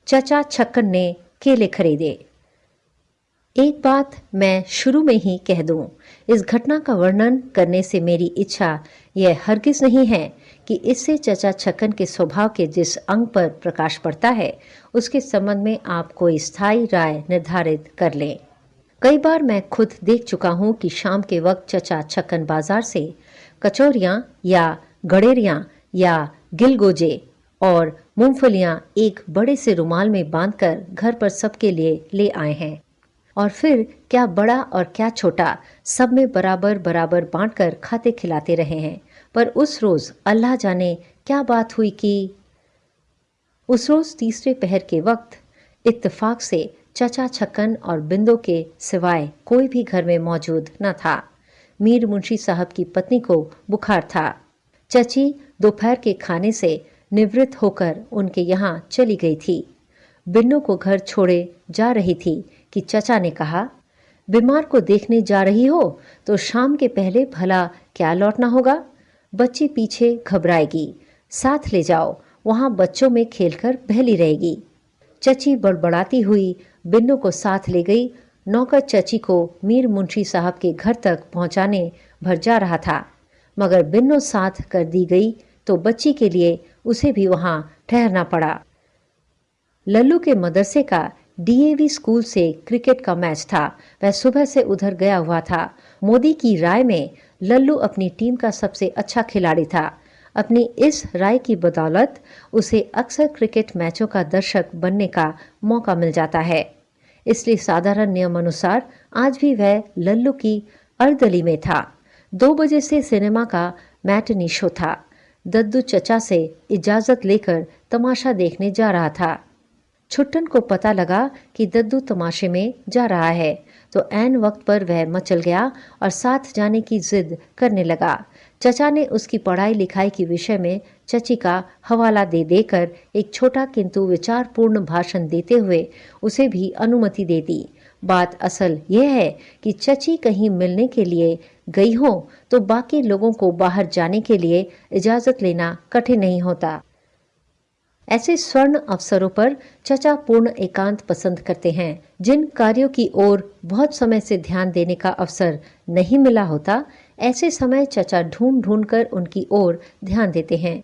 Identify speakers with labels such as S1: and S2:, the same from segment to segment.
S1: चचा छक्कन ने केले खरीदे। एक बात मैं शुरू में ही कह दूं, इस घटना का वर्णन करने से मेरी इच्छा यह हरगिज नहीं है कि इससे चचा छक्कन के स्वभाव के जिस अंग पर प्रकाश पड़ता है उसके संबंध में आप कोई स्थायी राय निर्धारित कर लें। कई बार मैं खुद देख चुका हूं कि शाम के वक्त चचा छक्कन बाजार से कचौरियां या गड़ेरियां या गिलगोजे और मूंगफलियां एक बड़े से रुमाल में बांधकर घर पर सबके लिए ले आए हैं और फिर क्या बड़ा और क्या छोटा सब में बराबर बराबर बांटकर खाते खिलाते रहे हैं। पर उस रोज अल्लाह जाने क्या बात हुई कि उस रोज तीसरे पहर के वक्त इत्तेफाक से चचा छक्कन और बिंदो के सिवाय कोई भी घर में मौजूद न था। मीर मुंशी साहब की पत्नी को बुखार था। चची दोपहर के खाने से निवृत्त होकर उनके यहाँ चली गई थी। बिन्नू को घर छोड़े जा रही थी कि चचा ने कहा, बीमार को देखने जा रही हो तो शाम के पहले भला क्या लौटना होगा। बच्ची पीछे घबराएगी, साथ ले जाओ, वहां बच्चों में खेलकर बहली रहेगी। चची बड़बड़ाती हुई बिन्नू को साथ ले गई। नौकर चची को मीर मुंशी साहब के घर तक पहुंचाने भर जा रहा था, मगर बिन्नू साथ कर दी गई तो बच्ची के लिए उसे भी वहां ठहरना पड़ा। लल्लू के मदरसे का डीएवी स्कूल से क्रिकेट का मैच था। वह सुबह से उधर गया हुआ था। मोदी की राय में लल्लू अपनी टीम का सबसे अच्छा खिलाड़ी था। अपनी इस राय की बदौलत उसे अक्सर क्रिकेट मैचों का दर्शक बनने का मौका मिल जाता है। इसलिए साधारण नियम अनुसार आज भी वह लल्लू की अर्दली में था। 2 बजे से सिनेमा का मैटनी शो था। दद्दू चचा से इजाजत लेकर तमाशा देखने जा रहा था। छुट्टन को पता लगा कि दद्दू तमाशे में जा रहा है तो ऐन वक्त पर वह मचल गया और साथ जाने की जिद करने लगा। चचा ने उसकी पढ़ाई लिखाई के विषय में चची का हवाला दे देकर एक छोटा किंतु विचारपूर्ण भाषण देते हुए उसे भी अनुमति दे दी। बात असल यह है कि चची कहीं मिलने के लिए गई हो तो बाकी लोगों को बाहर जाने के लिए इजाजत लेना कठिन नहीं होता। ऐसे स्वर्ण अवसरों पर चचा पूर्ण एकांत पसंद करते हैं। जिन कार्यों की ओर बहुत समय से ध्यान देने का अवसर नहीं मिला होता, ऐसे समय चचा ढूंढ ढूंढ कर उनकी ओर ध्यान देते हैं।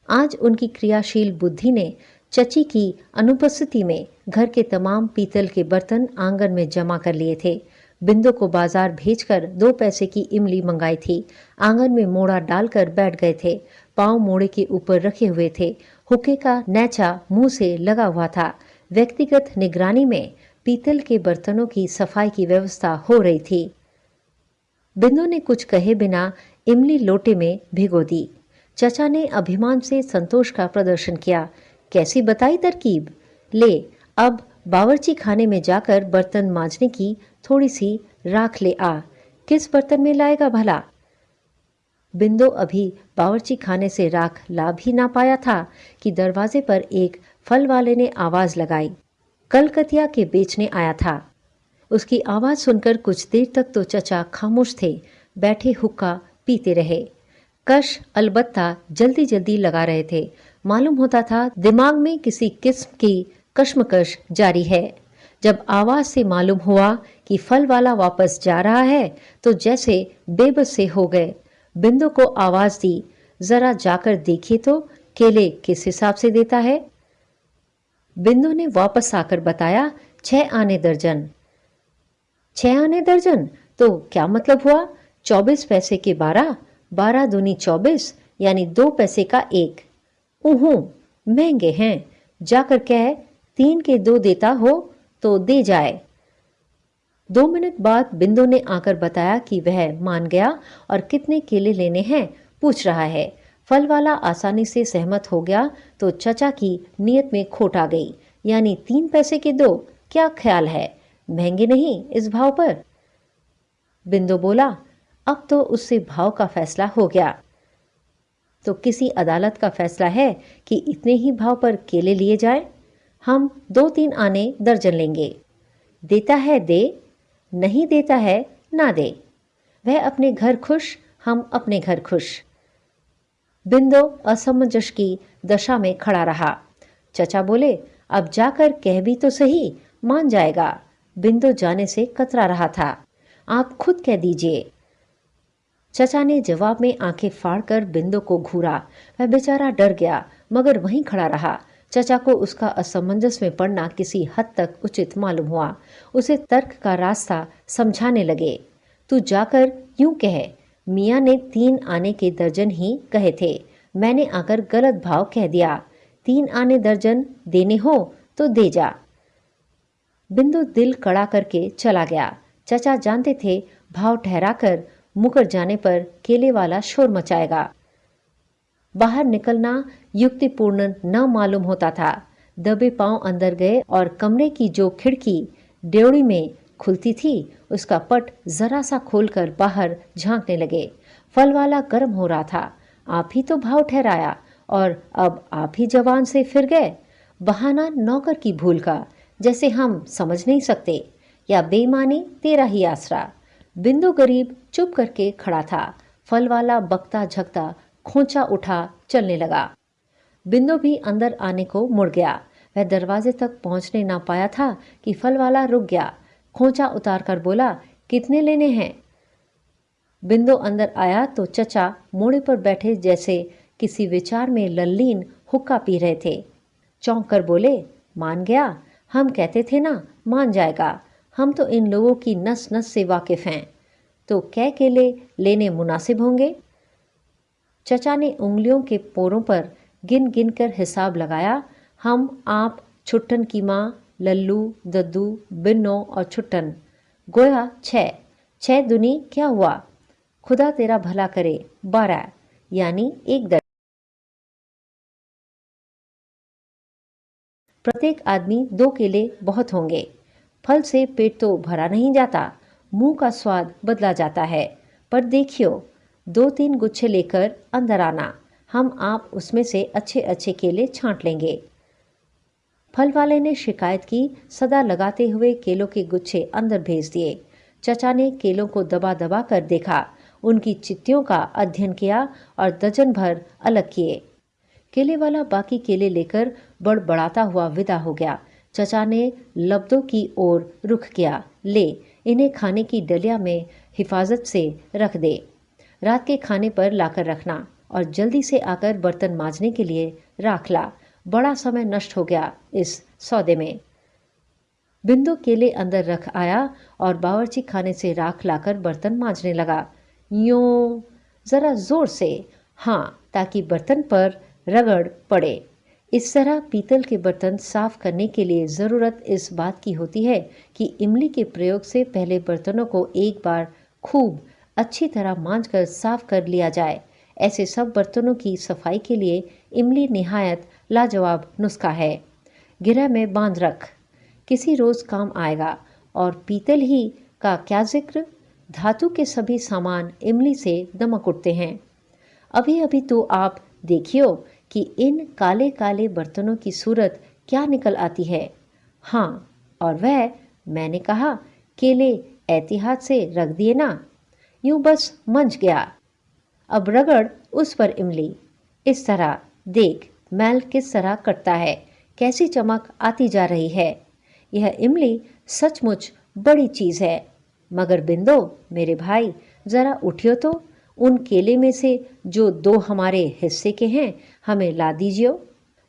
S1: आज उनकी क्रियाशील बुद्धि ने चची की अनुपस्थिति में घर के तमाम पीतल के बर्तन आंगन में जमा कर लिए थे। बिंदु को बाजार भेजकर 2 पैसे की इमली मंगाई थी। आंगन में मोड़ा डालकर बैठ गए थे। पांव मोड़े के ऊपर रखे हुए थे। हुक्के का नैचा मुंह से लगा हुआ था। व्यक्तिगत निगरानी में पीतल के बर्तनों की सफाई की व्यवस्था हो रही थी। बिंदु ने कुछ कहे बिना इमली लोटे में भिगो दी। चचा ने अभिमान से संतोष का प्रदर्शन किया। कैसी बताई तरकीब? ले, अब बावर्ची खाने में जाकर बर्तन मांजने की थोड़ी सी राख ले आ। किस बर्तन में लाएगा भला? बिंदु अभी बावर्ची खाने से राख ला भी ना पाया था कि दरवाजे पर एक फल वाले ने आवाज लगाई। कलकतिया के बेचने आया था। उसकी आवाज सुनकर कुछ देर तक तो चचा खामोश थे, बैठे हुक्का पीते रहे। कश अलबत्ता जल्दी जल्दी लगा रहे थे। मालूम होता था दिमाग में किसी किस्म की कश्मकश जारी है। जब आवाज से मालूम हुआ कि फल वाला वापस जा रहा है तो जैसे बेबस से हो गए। बिंदु को आवाज दी, जरा जाकर देखिए तो केले किस हिसाब से देता है। बिंदु ने वापस आकर बताया, 6 आने दर्जन। 6 आने दर्जन? तो क्या मतलब हुआ? 24 पैसे के 12, 12 दूनी 24, यानी 2 पैसे का 1। ऊहूं, महंगे हैं। जाकर कह 3 के 2 देता हो तो दे जाए। 2 मिनट बाद बिंदु ने आकर बताया कि वह मान गया और कितने केले लेने हैं पूछ रहा है। फल वाला आसानी से सहमत हो गया तो चचा की नीयत में खोट आ गई। यानी 3 पैसे के 2, क्या ख्याल है? महंगे नहीं इस भाव पर? बिंदु बोला, अब तो उससे भाव का फैसला हो गया। तो किसी अदालत का फैसला है कि इतने ही भाव पर केले लिए जाए। हम 2-3 आने दर्जन लेंगे। देता है दे, नहीं देता है ना दे। वह अपने घर खुश, हम अपने घर खुश। बिंदु असमंजस की दशा में खड़ा रहा। चचा बोले, अब जाकर कह भी तो सही, मान जाएगा। बिंदु जाने से कतरा रहा था। आप खुद कह दीजिए। चचा ने जवाब में आंखें फाड़कर बिंदु को घूरा। वह बेचारा डर गया, मगर वहीं खड़ा रहा। चचा को उसका असमंजस में पड़ना किसी हद तक उचित मालूम हुआ। उसे तर्क का रास्ता समझाने लगे। तू जाकर यूं कह, मियाँ ने 3 आने के दर्जन ही कहे थे, मैंने आकर गलत भाव कह दिया। 3 आने दर्जन देने हो तो दे जा। बिंदु दिल कड़ा करके चला गया। चचा जानते थे भाव ठहराकर मुकर जाने पर केले वाला शोर मचाएगा। बाहर निकलना युक्तिपूर्ण न मालूम होता था। दबे पांव अंदर गए और कमरे की जो खिड़की ड्योढ़ी में खुलती थी उसका पट जरा सा खोलकर बाहर झांकने लगे। फल वाला गर्म हो रहा था। आप ही तो भाव ठहराया और अब आप ही जवान से फिर गए। बहाना नौकर की भूल का, जैसे हम समझ नहीं सकते, या बेईमानी तेरा ही आसरा। बिंदु गरीब चुप करके खड़ा था। फल वाला बकता झकता खोंचा उठा चलने लगा। बिंदु भी अंदर आने को मुड़ गया। वह दरवाजे तक पहुंचने ना पाया था कि फल वाला रुक गया। खोंचा उतार कर बोला, कितने लेने हैं? बिंदु अंदर आया तो चचा मोड़े पर बैठे जैसे किसी विचार में लल्लीन हुक्का पी रहे थे। चौंक कर बोले, मान गया? हम कहते थे ना मान जाएगा। हम तो इन लोगों की नस नस से वाकिफ हैं। तो कै केले लेने मुनासिब होंगे? चचा ने उंगलियों के पोरों पर गिन गिन कर हिसाब लगाया। हम, आप, छुट्टन की माँ, लल्लू, दद्दू, बिन्नो और छुट्टन, गोया 6। 6 दुनी क्या हुआ? खुदा तेरा भला करे, 12, यानी 1 दर्जन। प्रत्येक आदमी 2 केले बहुत होंगे। फल से पेट तो भरा नहीं जाता, मुंह का स्वाद बदला जाता है। पर देखियो, 2-3 गुच्छे लेकर अंदर आना। हम आप उसमें से अच्छे अच्छे केले छांट लेंगे। फल वाले ने शिकायत की, सदा लगाते हुए केलों के गुच्छे अंदर भेज दिए। चचा ने केलों को दबा दबा कर देखा, उनकी चित्तियों का अध्ययन किया और दर्जन भर अलग किए। केले वाला बाकी केले लेकर बड़बड़ाता हुआ विदा हो गया। चचा ने लब्दों की ओर रुख किया। ले, इन्हें खाने की डलिया में हिफाजत से रख दे। रात के खाने पर लाकर रखना और जल्दी से आकर बर्तन मांजने के लिए राख ला। बड़ा समय नष्ट हो गया इस सौदे में। बिंदु केले अंदर रख आया और बावर्ची खाने से राख लाकर बर्तन मांजने लगा। यूं, जरा जोर से, हाँ, ताकि बर्तन पर रगड़ पड़े। इस तरह पीतल के बर्तन साफ करने के लिए ज़रूरत इस बात की होती है कि इमली के प्रयोग से पहले बर्तनों को एक बार खूब अच्छी तरह मांजकर साफ कर लिया जाए। ऐसे सब बर्तनों की सफाई के लिए इमली निहायत लाजवाब नुस्खा है। गिरह में बांध रख, किसी रोज़ काम आएगा। और पीतल ही का क्या जिक्र, धातु के सभी सामान इमली से दमक उठते हैं। अभी अभी तो आप देखियो कि इन काले काले बर्तनों की सूरत क्या निकल आती है। हाँ, और वह, मैंने कहा, केले एहतियात से रख दिए ना, यूं बस मंझ गया। अब रगड़ उस पर इमली, इस तरह देख मैल किस तरह कटता है, कैसी चमक आती जा रही है। यह इमली सचमुच बड़ी चीज़ है। मगर बिंदो, मेरे भाई, ज़रा उठियो तो, उन केले में से जो 2 हमारे हिस्से के हैं हमें ला दीजिए।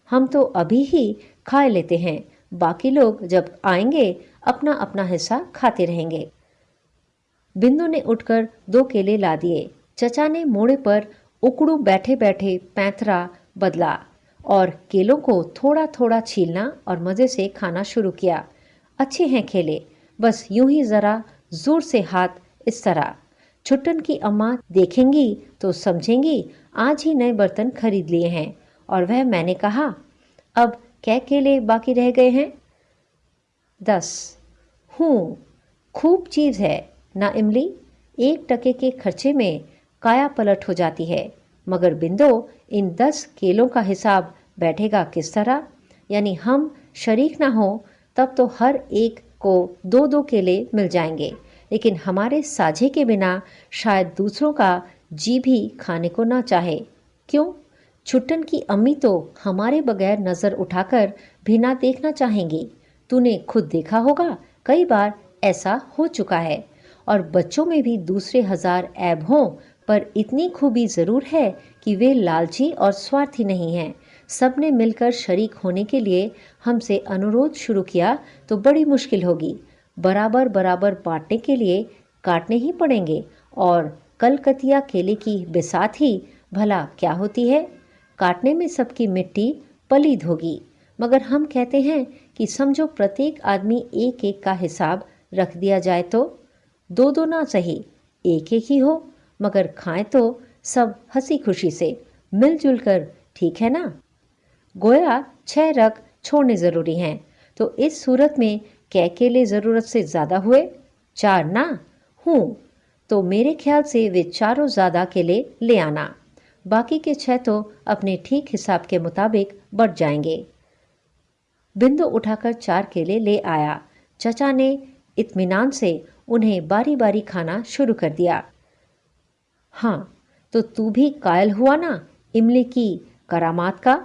S1: हम तो अभी ही खा लेते हैं, बाकी लोग जब आएंगे अपना अपना हिस्सा खाते रहेंगे। बिंदु ने उठकर 2 केले ला दिए। चचा ने मोड़े पर उकड़ू बैठे बैठे पैंतरा बदला और केलों को थोड़ा थोड़ा छीलना और मज़े से खाना शुरू किया। अच्छे हैं केले, बस यूं ही ज़रा जोर से हाथ, इस तरह। छुट्टन की अम्मा देखेंगी तो समझेंगी आज ही नए बर्तन खरीद लिए हैं। और वह, मैंने कहा, अब कै केले बाकी रह गए हैं? 10। हूँ, खूब चीज़ है ना इमली। 1 टके के खर्चे में काया पलट हो जाती है। मगर बिंदो, इन 10 केलों का हिसाब बैठेगा किस तरह? यानी हम शरीक ना हो तब तो हर एक को 2-2 केले मिल जाएंगे, लेकिन हमारे साझे के बिना शायद दूसरों का जी भी खाने को ना चाहे। क्यों? छुट्टन की अम्मी तो हमारे बगैर नज़र उठाकर भी ना देखना चाहेंगी। तूने खुद देखा होगा, कई बार ऐसा हो चुका है। और बच्चों में भी दूसरे हजार ऐब हों, पर इतनी खूबी जरूर है कि वे लालची और स्वार्थी नहीं हैं। सबने मिलकर शरीक होने के लिए हमसे अनुरोध शुरू किया तो बड़ी मुश्किल होगी। बराबर बराबर बांटने के लिए काटने ही पड़ेंगे। और कलकतिया केले की बिसात ही भला क्या होती है? काटने में सबकी मिट्टी पलीद होगी। मगर हम कहते हैं कि समझो प्रत्येक आदमी एक एक का हिसाब रख दिया जाए तो दो दो ना सही, एक एक ही हो, मगर खाएं तो सब हंसी खुशी से मिलजुल कर, ठीक है ना? गोया 6 रग छोड़ने जरूरी हैं, तो इस सूरत में कै केले जरूरत से ज्यादा हुए? 4 ना? हूं तो मेरे ख्याल से वे चारों ज्यादा केले ले आना। बाकी के 6 तो अपने ठीक हिसाब के मुताबिक बढ़ जाएंगे। बिंदु उठाकर 4 केले ले आया। चचा ने इत्मीनान से उन्हें बारी बारी खाना शुरू कर दिया। हाँ, तो तू भी कायल हुआ ना इमली की करामात का?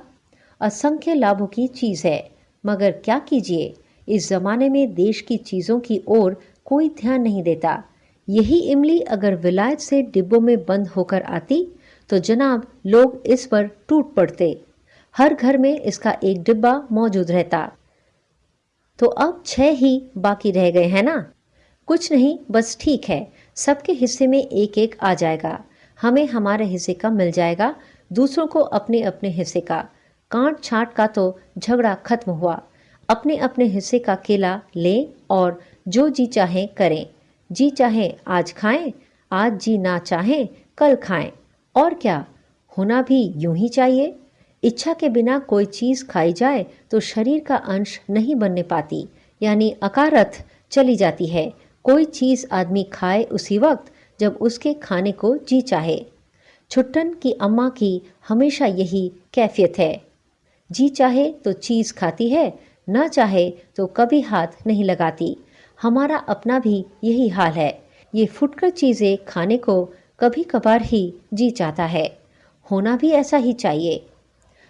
S1: असंख्य लाभों की चीज है, मगर क्या कीजिए, इस जमाने में देश की चीजों की ओर कोई ध्यान नहीं देता। यही इमली अगर विलायत से डिब्बों में बंद होकर आती तो जनाब लोग इस पर टूट पड़ते। हर घर में इसका एक डिब्बा मौजूद रहता। तो अब 6 ही बाकी रह गए हैं ना? कुछ नहीं, बस ठीक है, सबके हिस्से में एक एक आ जाएगा। हमें हमारे हिस्से का मिल जाएगा, दूसरों को अपने अपने हिस्से का। कांट छांट का तो झगड़ा खत्म हुआ। अपने अपने हिस्से का केला लें और जो जी चाहे करें। जी चाहे आज खाएं, आज जी ना चाहे कल खाएं। और क्या, होना भी यूं ही चाहिए। इच्छा के बिना कोई चीज खाई जाए तो शरीर का अंश नहीं बनने पाती, यानी अकारथ चली जाती है। कोई चीज आदमी खाए उसी वक्त जब उसके खाने को जी चाहे। छुट्टन की अम्मा की हमेशा यही कैफियत है। जी चाहे तो चीज खाती है, न चाहे तो कभी हाथ नहीं लगाती। हमारा अपना भी यही हाल है। ये फुटकर चीजें खाने को कभी कभार ही जी चाहता है। होना भी ऐसा ही चाहिए।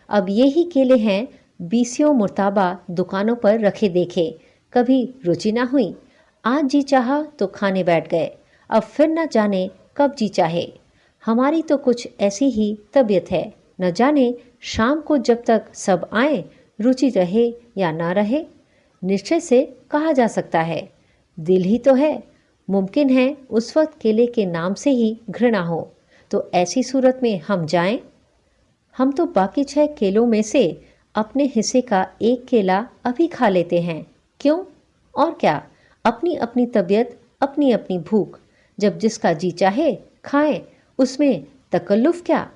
S1: अब ये ही केले हैं, बीसियों मुर्ताबा दुकानों पर रखे देखे, कभी रुचि ना हुई। आज जी चाहा तो खाने बैठ गए, अब फिर न जाने कब जी चाहे। हमारी तो कुछ ऐसी ही तबीयत है, न जाने शाम को जब तक सब आए रुचि रहे या ना रहे, निश्चय से कहा जा सकता है। दिल ही तो है, मुमकिन है उस वक्त केले के नाम से ही घृणा हो। तो ऐसी सूरत में हम जाएं। हम तो बाकी 6 केलों में से अपने हिस्से का एक केला अभी खा लेते हैं। क्यों? और क्या, अपनी अपनी तबीयत, अपनी अपनी भूख, जब जिसका जी चाहे खाएं, उसमें तकल्लुफ क्या?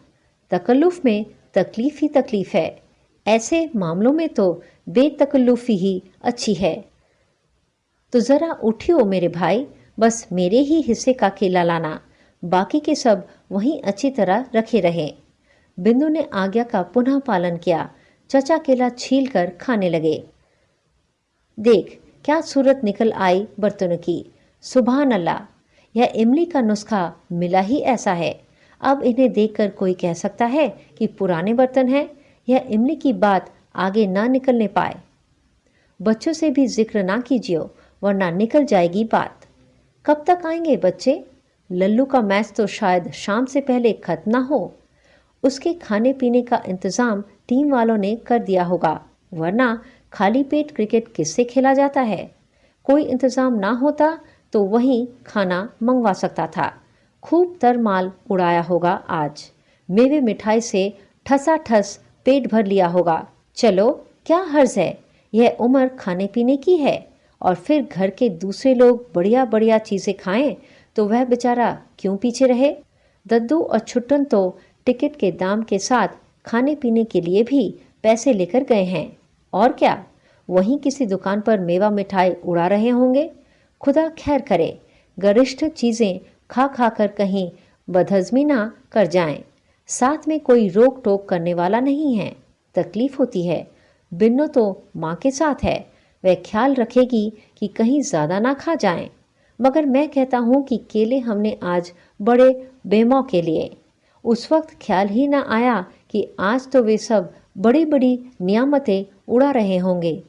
S1: तकल्लुफ में तकलीफ ही तकलीफ है। ऐसे मामलों में तो बेतकल्लुफी ही अच्छी है। तो जरा उठियो मेरे भाई, बस मेरे ही हिस्से का केला लाना, बाकी के सब वहीं अच्छी तरह रखे रहे। बिंदु ने आज्ञा का पुनः पालन किया। चचा केला छील कर खाने लगे। देख क्या सूरत निकल आई बर्तनों की, सुभान अल्लाह। यह इमली का नुस्खा मिला ही ऐसा है। अब इन्हें देखकर कोई कह सकता है कि पुराने बर्तन हैं? यह इमली की बात आगे ना निकलने पाए। बच्चों से भी जिक्र ना कीजिए, वरना निकल जाएगी बात। कब तक आएंगे बच्चे? लल्लू का मैच तो शायद शाम से पहले खत्म ना हो। उसके खाने पीने का इंतजाम टीम वालों ने कर दिया होगा, वरना खाली पेट क्रिकेट किससे खेला जाता है? कोई इंतजाम ना होता तो वहीं खाना मंगवा सकता था। खूब तरमाल उड़ाया होगा आज। मेवे मिठाई से ठसाठस पेट भर लिया होगा। चलो क्या हर्ज है, यह उम्र खाने पीने की है। और फिर घर के दूसरे लोग बढ़िया बढ़िया चीजें खाएं तो वह बेचारा क्यों पीछे रहे? दद्दू और छुट्टन तो टिकट के दाम के साथ खाने पीने के लिए भी पैसे लेकर गए हैं। और क्या, वहीं किसी दुकान पर मेवा मिठाई उड़ा रहे होंगे। खुदा खैर करे, गरिष्ठ चीजें खा खा कर कहीं बदहजमी ना कर जाएं। साथ में कोई रोक टोक करने वाला नहीं है। तकलीफ होती है। बिन्नो तो माँ के साथ है, वह ख्याल रखेगी कि कहीं ज्यादा ना खा जाएं। मगर मैं कहता हूँ कि केले हमने आज बड़े बेमौके लिए। उस वक्त ख्याल ही ना आया कि आज तो वे सब बड़ी बड़ी नियामतें उड़ा रहे होंगे।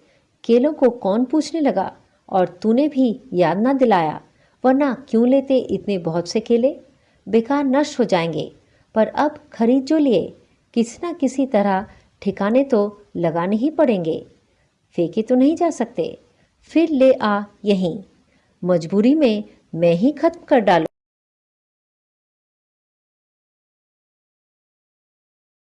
S1: केलों को कौन पूछने लगा, और तूने भी याद ना दिलाया, वरना क्यों लेते इतने बहुत से केले, बेकार नष्ट हो जाएंगे। पर अब खरीद जो लिए, किसी ना किसी तरह ठिकाने तो लगाने ही पड़ेंगे, फेंके तो नहीं जा सकते। फिर ले आ यहीं, मजबूरी में मैं ही खत्म कर डालूं।